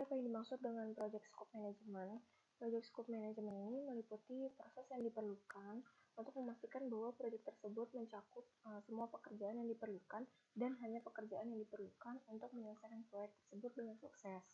apa yang dimaksud dengan Project Scope Management? Project Scope Management ini meliputi proses yang diperlukan untuk memastikan bahwa proyek tersebut mencakup semua pekerjaan yang diperlukan dan hanya pekerjaan yang diperlukan untuk menyelesaikan proyek tersebut dengan sukses.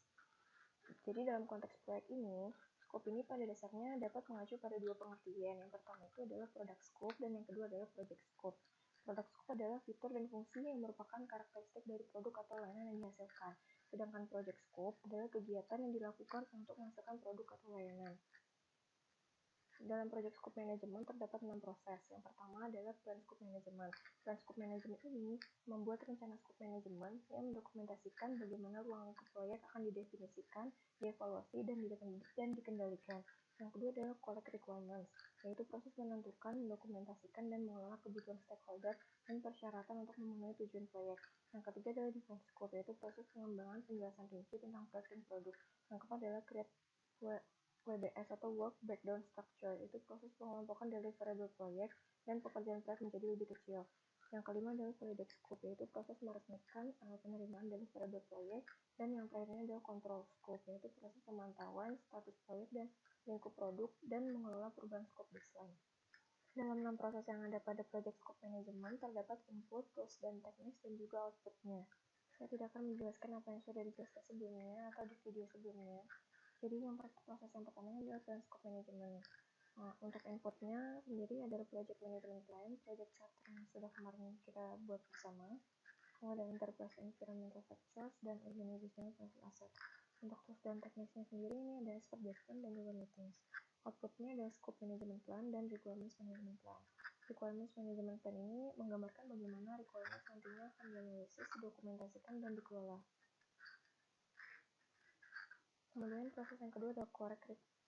Jadi dalam konteks proyek ini, scope ini pada dasarnya dapat mengacu pada dua pengertian. Yang pertama itu adalah product scope dan yang kedua adalah project scope. Product scope adalah fitur dan fungsi yang merupakan karakteristik dari produk atau layanan yang dihasilkan. Sedangkan project scope adalah kegiatan yang dilakukan untuk menghasilkan produk atau layanan. Dalam project scope management terdapat 6 proses. Yang pertama adalah plan scope management. Plan scope management ini membuat rencana scope management yang mendokumentasikan bagaimana ruang lingkup proyek akan didefinisikan, dievaluasi, dan dikendalikan. Yang kedua adalah collect requirements, yaitu proses menentukan, mendokumentasikan, dan mengelola kebutuhan stakeholder dan persyaratan untuk memenuhi tujuan proyek. Yang ketiga adalah define scope, yaitu proses pengembangan penjelasan rinci tentang proyek dan produk. Yang keempat adalah create WBS atau Work Breakdown Structure, itu proses pengelompokan deliverable proyek dan pekerjaan proyek menjadi lebih kecil. Yang kelima adalah Validate Scope, yaitu proses meresmikan penerimaan deliverable proyek. Dan yang terakhirnya adalah Control Scope, yaitu proses pemantauan status proyek dan lingkup produk dan mengelola perubahan scope baseline. Dalam 6 proses yang ada pada Project Scope Management terdapat input, tools, dan teknis dan juga outputnya. Saya tidak akan menjelaskan apa yang sudah dijelaskan sebelumnya atau di video sebelumnya. Jadi yang proses yang pertama adalah plan scope management. Untuk inputnya sendiri adalah project management plan, project charter yang sudah kemarin kita buat bersama, kemudian enterprise environmental factors, dan organizational process asset. Untuk tools dan teknisnya sendiri ini ada expert basement dan juga meetings. Outputnya adalah scope management plan dan requirements management plan. Requirements management plan ini menggambarkan bagaimana requirements nantinya akan dianalisis, didokumentasikan, dan dikelola. Kemudian proses yang kedua adalah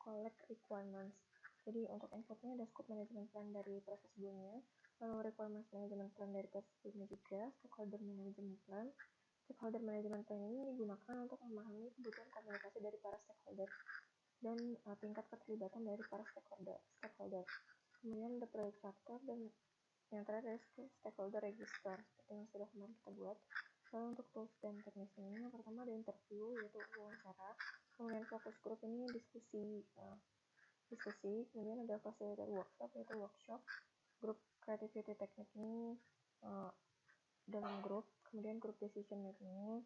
collect requirements. Jadi untuk inputnya ada scope management plan dari proses sebelumnya, lalu requirements management plan dari proses sebelumnya juga, stakeholder management plan. Stakeholder management plan ini digunakan untuk memahami kebutuhan komunikasi dari para stakeholder dan tingkat keterlibatan dari para stakeholder. Kemudian ada project charter dan yang terakhir adalah stakeholder register seperti yang sudah kemarin kita buat. Lalu untuk tools dan teknisnya ini yang pertama ada interview, yaitu wawancara. Kemudian fokus group ini diskusi, kemudian ada facilitator workshop, yaitu workshop. Grup creativity teknik ini dalam grup, kemudian grup decision making ini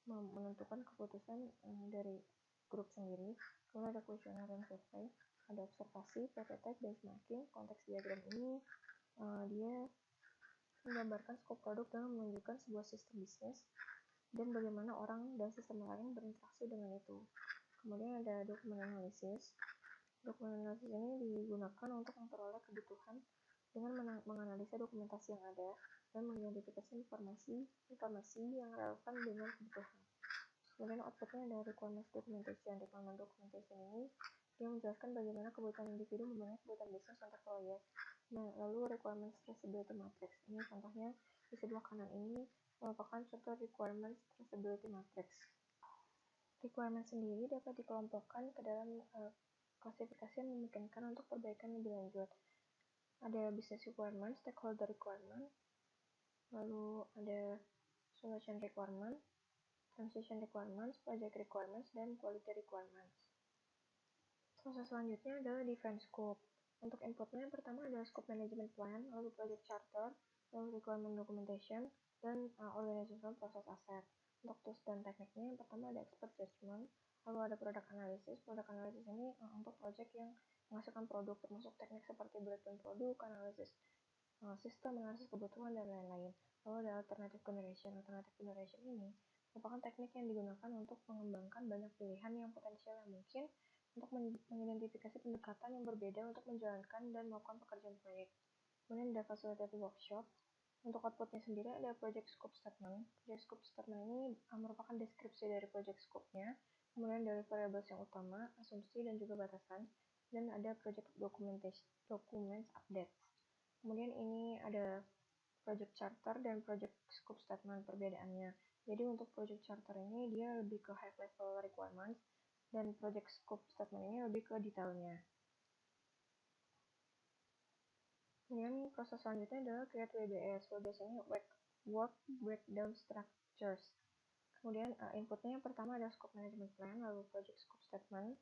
menentukan keputusan dari grup sendiri. Kemudian ada questionnaire dan survey, ada observasi, prototype, benchmarking. Konteks diagram ini dia menggambarkan skop produk dalam menunjukkan sebuah sistem bisnis dan bagaimana orang dan sistem lain berinteraksi dengan itu. Kemudian ada dokumen analisis. Dokumen analisis ini digunakan untuk memperoleh kebutuhan dengan menganalisa dokumentasi yang ada dan mengidentifikasi informasi yang relevan dengan kebutuhan. Kemudian outputnya ada requirements documentation. Requirement documentation ini yang menjelaskan bagaimana kebutuhan individu memenuhi kebutuhan bisnis untuk proyek. Nah, lalu requirements traceability matrix. Ini contohnya di sebelah kanan ini merupakan contoh requirements traceability matrix. Requirement sendiri dapat dikelompokkan ke dalam klasifikasi yang memungkinkan untuk perbaikan lebih lanjut. Ada business requirement, stakeholder requirement, lalu ada solution requirement, transition requirements, project requirements, dan quality requirements. Proses selanjutnya adalah define scope. Untuk inputnya pertama adalah scope management plan, lalu project charter, lalu requirement documentation, dan organizational process asset. Untuk tools dan tekniknya yang pertama ada expert judgment, lalu ada product analysis. Product analysis ini untuk project yang menghasilkan produk, termasuk teknik seperti breakdown produk, analisis sistem, analisis kebutuhan, dan lain-lain. Lalu ada alternative generation. Alternative generation ini merupakan teknik yang digunakan untuk mengembangkan banyak pilihan yang potensial yang mungkin untuk mengidentifikasi pendekatan yang berbeda untuk menjalankan dan melakukan pekerjaan proyek. Kemudian ada facilitator workshop. Untuk outputnya sendiri ada project scope statement. Project scope statement ini merupakan deskripsi dari project scope-nya, kemudian dari variables yang utama, asumsi, dan juga batasan, dan ada project documents update. Kemudian ini ada project charter dan project scope statement perbedaannya. Jadi untuk project charter ini dia lebih ke high level requirements dan project scope statement ini lebih ke detailnya. Kemudian proses selanjutnya adalah create WBS. WBS ini work breakdown structures. Kemudian inputnya yang pertama ada scope management plan, lalu project scope statement,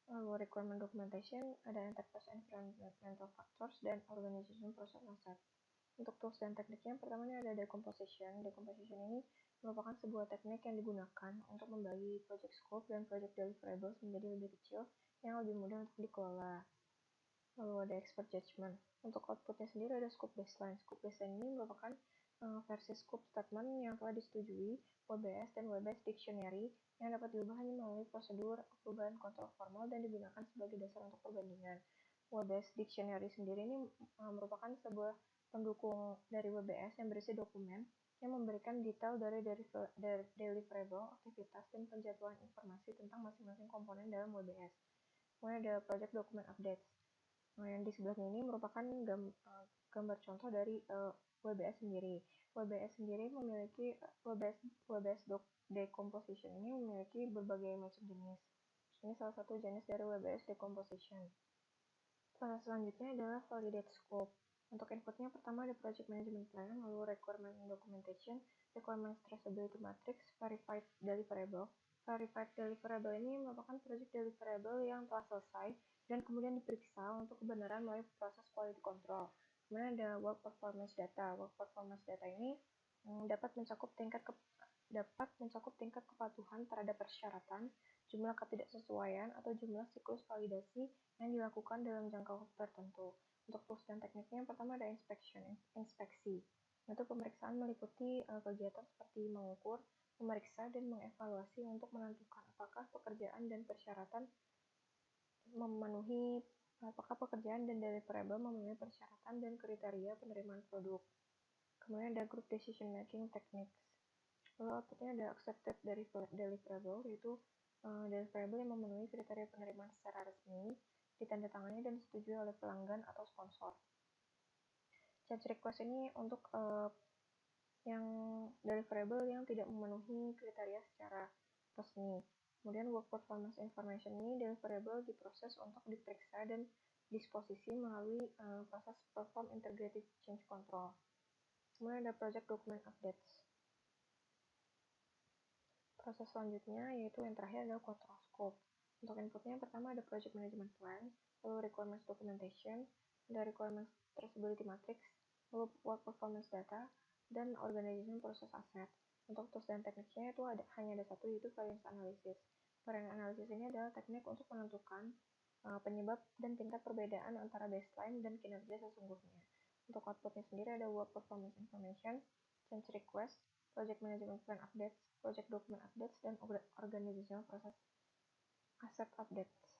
lalu requirement documentation, ada enterprise environmental factors, dan organization process asset. Untuk tools dan tekniknya, pertama ini ada decomposition. Decomposition ini merupakan sebuah teknik yang digunakan untuk membagi project scope dan project deliverables menjadi lebih kecil yang lebih mudah untuk dikelola. Lalu ada expert judgment. Untuk outputnya sendiri ada scope baseline. Scope baseline ini merupakan versi scope statement yang telah disetujui WBS dan WBS Dictionary yang dapat diubah hanya melalui prosedur perubahan kontrol formal dan digunakan sebagai dasar untuk perbandingan. WBS Dictionary sendiri ini merupakan sebuah pendukung dari WBS yang berisi dokumen yang memberikan detail dari deliverable, aktivitas, dan penjadwalan informasi tentang masing-masing komponen dalam WBS. Kemudian ada project document updates. Nah, yang di sebelahnya ini merupakan gambar contoh dari WBS sendiri. WBS sendiri memiliki WBS decomposition ini memiliki berbagai macam jenis. Ini salah satu jenis dari WBS decomposition. Selanjutnya adalah validate scope. Untuk inputnya pertama ada project management plan, lalu requirement documentation, requirement traceability matrix, verified deliverable. Verified deliverable ini merupakan project deliverable yang telah selesai dan kemudian diperiksa untuk kebenaran melalui proses quality control. Kemudian ada work performance data. Work performance data ini dapat mencakup tingkat kepatuhan terhadap persyaratan, jumlah ketidaksesuaian atau jumlah siklus validasi yang dilakukan dalam jangka waktu tertentu. Untuk tools dan tekniknya, yang pertama ada inspeksi. Itu pemeriksaan meliputi kegiatan seperti mengukur, memeriksa, dan mengevaluasi untuk menentukan apakah pekerjaan dan deliverable memenuhi persyaratan dan kriteria penerimaan produk. Kemudian ada group decision making techniques. Lalu outputnya ada accepted deliverable, yaitu deliverable yang memenuhi kriteria penerimaan secara resmi, ditandatangani dan disetujui oleh pelanggan atau sponsor. Change request ini untuk yang deliverable yang tidak memenuhi kriteria secara resmi. Kemudian work performance information ini deliverable diproses untuk diperiksa dan disposisi melalui proses perform integrated change control. Kemudian ada project document updates. Proses selanjutnya yaitu yang terakhir adalah control scope. Untuk inputnya yang pertama ada project management plan, lalu requirements documentation, ada requirements traceability matrix, lalu work performance data, dan organization process asset. Untuk tools dan tekniknya itu hanya ada satu, yaitu variance analysis. Variance analysis ini adalah teknik untuk menentukan penyebab dan tingkat perbedaan antara baseline dan kinerja sesungguhnya. Untuk outputnya sendiri ada work performance information, change request, project management plan updates, project document updates, dan organizational process asset updates.